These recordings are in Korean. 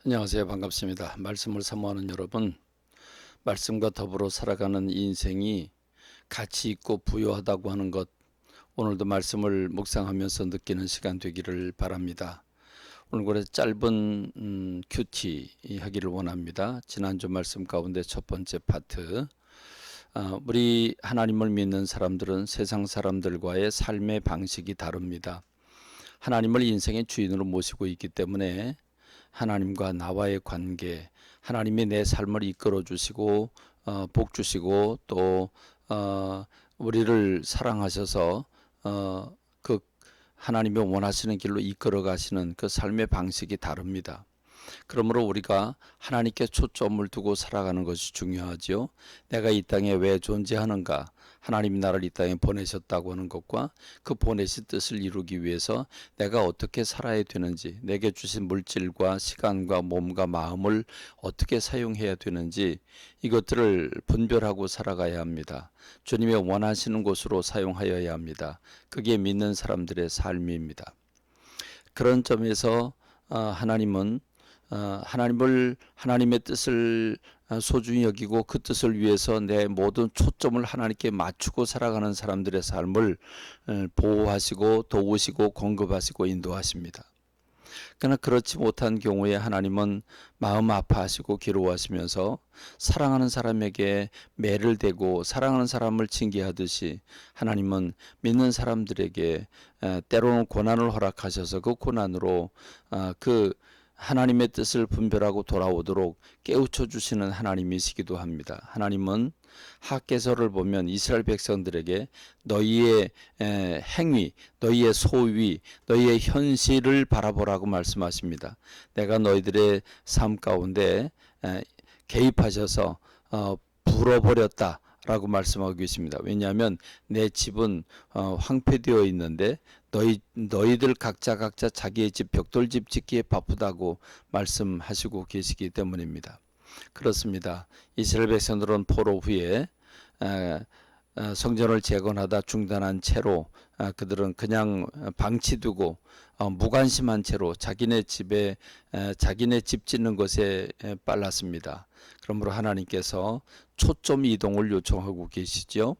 안녕하세요. 반갑습니다. 말씀을 사모하는 여러분, 말씀과 더불어 살아가는 인생이 가치 있고 부유하다고 하는 것, 오늘도 말씀을 묵상하면서 느끼는 시간 되기를 바랍니다. 오늘 짧은 큐티 하기를 원합니다. 지난주 말씀 가운데 첫 번째 파트, 우리 하나님을 믿는 사람들은 세상 사람들과의 삶의 방식이 다릅니다. 하나님을 인생의 주인으로 모시고 있기 때문에 하나님과 나와의 관계, 하나님이 내 삶을 이끌어 주시고 복 주시고 또 우리를 사랑하셔서 그 하나님이 원하시는 길로 이끌어 가시는 그 삶의 방식이 다릅니다. 그러므로 우리가 하나님께 초점을 두고 살아가는 것이 중요하지요. 내가 이 땅에 왜 존재하는가? 하나님이 나를 이 땅에 보내셨다고 하는 것과 그 보내신 뜻을 이루기 위해서 내가 어떻게 살아야 되는지, 내게 주신 물질과 시간과 몸과 마음을 어떻게 사용해야 되는지 이것들을 분별하고 살아가야 합니다. 주님이 원하시는 곳으로 사용하여야 합니다. 그게 믿는 사람들의 삶입니다. 그런 점에서 하나님은 하나님의 뜻을 소중히 여기고 그 뜻을 위해서 내 모든 초점을 하나님께 맞추고 살아가는 사람들의 삶을 보호하시고 도우시고 공급하시고 인도하십니다. 그러나 그렇지 못한 경우에 하나님은 마음 아파하시고 괴로워하시면서 사랑하는 사람에게 매를 대고 사랑하는 사람을 징계하듯이 하나님은 믿는 사람들에게 때로는 고난을 허락하셔서 그 고난으로 그 하나님의 뜻을 분별하고 돌아오도록 깨우쳐 주시는 하나님이시기도 합니다. 하나님은 하께서를 보면 이스라엘 백성들에게 너희의 행위, 너희의 소위, 너희의 현실을 바라보라고 말씀하십니다. 내가 너희들의 삶 가운데 개입하셔서 불어버렸다 라고 말씀하고 계십니다. 왜냐하면 내 집은 황폐되어 있는데 너희들 각자 자기의 집 벽돌집 짓기에 바쁘다고 말씀하시고 계시기 때문입니다. 그렇습니다. 이스라엘 백성들은 포로 후에 성전을 재건하다 중단한 채로 그들은 그냥 방치두고 무관심한 채로 자기네 집 짓는 것에 빨랐습니다. 그러므로 하나님께서 초점 이동을 요청하고 계시죠.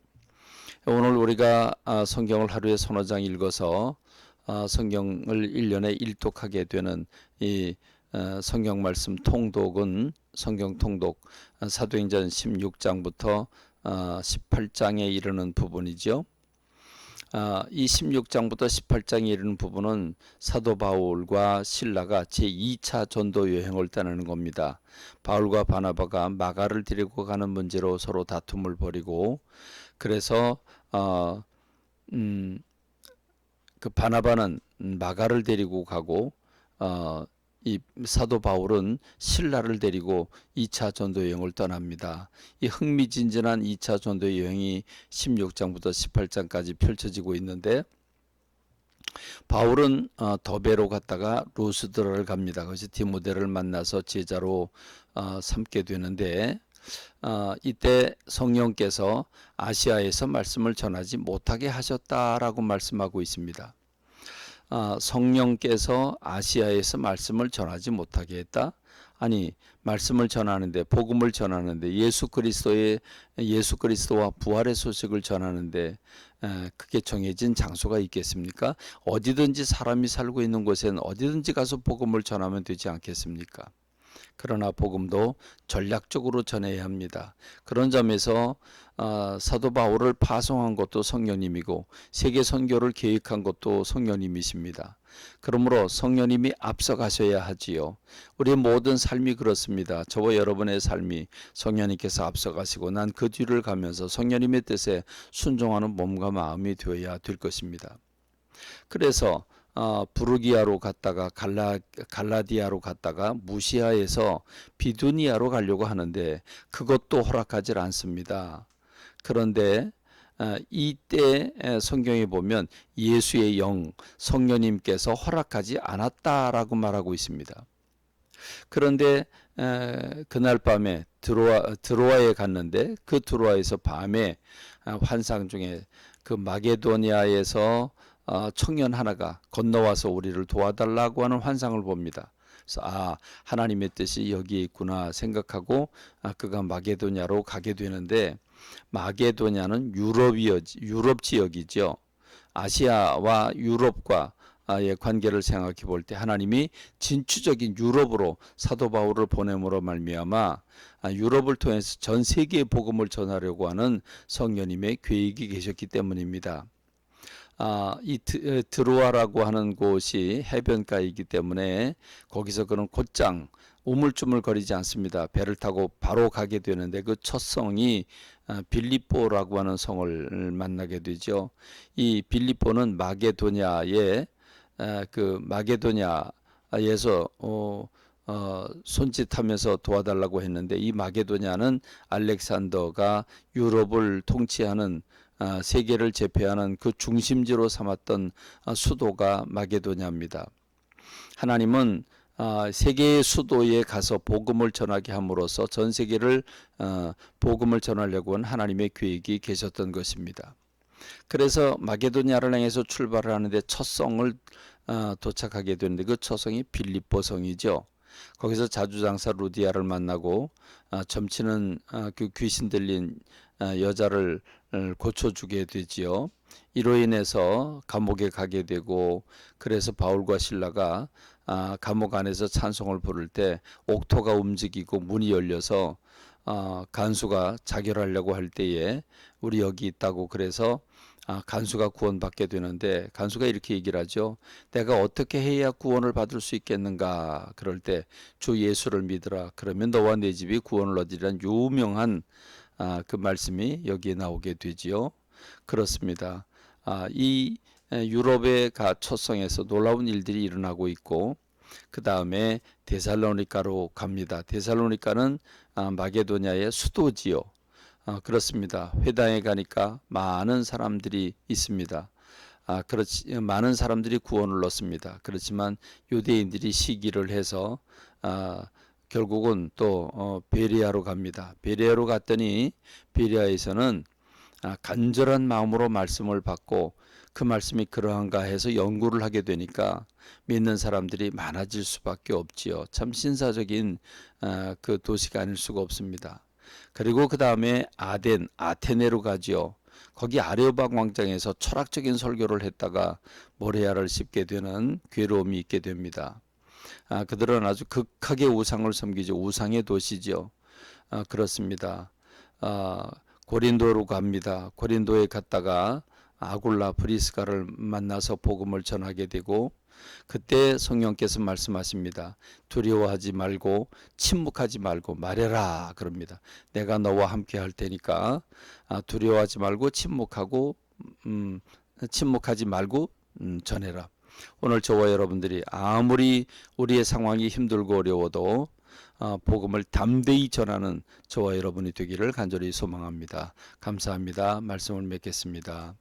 오늘 우리가 성경을 하루에 서너 장 읽어서 성경을 1년에 일독하게 되는 이 성경 말씀 통독은 성경 통독 사도행전 16장부터 18장에 이르는 부분이죠. 이 16장부터 18장에 이르는 부분은 사도 바울과 실라가 제2차 전도 여행을 떠나는 겁니다. 바울과 바나바가 마가를 데리고 가는 문제로 서로 다툼을 벌이고 그래서 그 바나바는 마가를 데리고 가고 이 사도 바울은 실라를 데리고 2차 전도 여행을 떠납니다. 이 흥미진진한 2차 전도 여행이 16장부터 18장까지 펼쳐지고 있는데 바울은 더베로 갔다가 루스드라를 갑니다. 그래서 디모데를 만나서 제자로 삼게 되는데 이때 성령께서 아시아에서 말씀을 전하지 못하게 하셨다라고 말씀하고 있습니다. 성령께서 아시아에서 말씀을 전하지 못하게 했다. 아니 말씀을 전하는데 복음을 전하는데 예수 그리스도와 부활의 소식을 전하는데 그게 정해진 장소가 있겠습니까? 어디든지 사람이 살고 있는 곳에는 어디든지 가서 복음을 전하면 되지 않겠습니까? 그러나 복음도 전략적으로 전해야 합니다. 그런 점에서 사도 바울을 파송한 것도 성령님이고 세계 선교를 계획한 것도 성령님이십니다. 그러므로 성령님이 앞서가셔야 하지요. 우리의 모든 삶이 그렇습니다. 저와 여러분의 삶이 성령님께서 앞서가시고 난 그 뒤를 가면서 성령님의 뜻에 순종하는 몸과 마음이 되어야 될 것입니다. 그래서 부르기아로 갔다가 갈라디아로 갔다가 무시아에서 비두니아로 가려고 하는데 그것도 허락하지 않습니다. 그런데 이때 성경에 보면 예수의 영 성령님께서 허락하지 않았다라고 말하고 있습니다. 그런데 그날 밤에 드로아에 갔는데 그 드로아에서 밤에 환상 중에 그 마게도니아에서 청년 하나가 건너와서 우리를 도와달라고 하는 환상을 봅니다. 그래서 하나님의 뜻이 여기에 있구나 생각하고 그가 마게도냐로 가게 되는데, 마게도냐는 유럽 지역이죠. 아시아와 유럽과 의 관계를 생각해 볼 때 하나님이 진취적인 유럽으로 사도 바울을 보냄으로 말미암아 유럽을 통해서 전 세계에 복음을 전하려고 하는 성령님의 계획이 계셨기 때문입니다. 이 드로아라고 하는 곳이 해변가이기 때문에 거기서 그는 곧장 우물쭈물 거리지 않습니다. 배를 타고 바로 가게 되는데 그 첫 성이 빌립보라고 하는 성을 만나게 되죠. 이 빌립보는 마게도냐의 그 마게도냐에서 손짓하면서 도와달라고 했는데, 이 마게도냐는 알렉산더가 유럽을 통치하는 세계를 제패하는 그 중심지로 삼았던 수도가 마게도냐입니다. 하나님은 세계의 수도에 가서 복음을 전하게 함으로써 전 세계를 복음을 전하려고 한 하나님의 계획이 계셨던 것입니다. 그래서 마게도냐를 향해서 출발을 하는데 첫 성을 도착하게 되는데 그 첫 성이 빌립보 성이죠. 거기서 자주장사 루디아를 만나고 점치는 그 귀신 들린 여자를 고쳐주게 되지요. 이로 인해서 감옥에 가게 되고, 그래서 바울과 실라가 감옥 안에서 찬송을 부를 때 옥토가 움직이고 문이 열려서 간수가 자결하려고 할 때에 우리 여기 있다고, 그래서 간수가 구원받게 되는데, 간수가 이렇게 얘기를 하죠. 내가 어떻게 해야 구원을 받을 수 있겠는가? 그럴 때 주 예수를 믿으라. 그러면 너와 내 집이 구원을 얻으리란 유명한 그 말씀이 여기에 나오게 되지요. 그렇습니다. 이 유럽의 초성에서 놀라운 일들이 일어나고 있고, 그 다음에 데살로니가로 갑니다. 데살로니가는 마게도냐의 수도지요. 그렇습니다. 회당에 가니까 많은 사람들이 있습니다. 그렇지, 많은 사람들이 구원을 얻습니다. 그렇지만 유대인들이 시기를 해서 결국은 또 베레아로 갑니다. 베레아로 갔더니 베레아에서는 간절한 마음으로 말씀을 받고 그 말씀이 그러한가 해서 연구를 하게 되니까 믿는 사람들이 많아질 수밖에 없지요. 참 신사적인 그 도시가 아닐 수가 없습니다. 그리고 그 다음에 아테네로 가지요. 거기 아레오박 광장에서 철학적인 설교를 했다가 모레아를 씹게 되는 괴로움이 있게 됩니다. 그들은 아주 극하게 우상을 섬기죠. 우상의 도시죠. 그렇습니다. 고린도로 갑니다. 고린도에 갔다가 아굴라 브리스가를 만나서 복음을 전하게 되고, 그때 성령께서 말씀하십니다. 두려워하지 말고 침묵하지 말고 말해라 그럽니다. 내가 너와 함께 할 테니까 두려워하지 말고 침묵하지 말고 전해라. 오늘 저와 여러분들이 아무리 우리의 상황이 힘들고 어려워도 복음을 담대히 전하는 저와 여러분이 되기를 간절히 소망합니다. 감사합니다. 말씀을 맺겠습니다.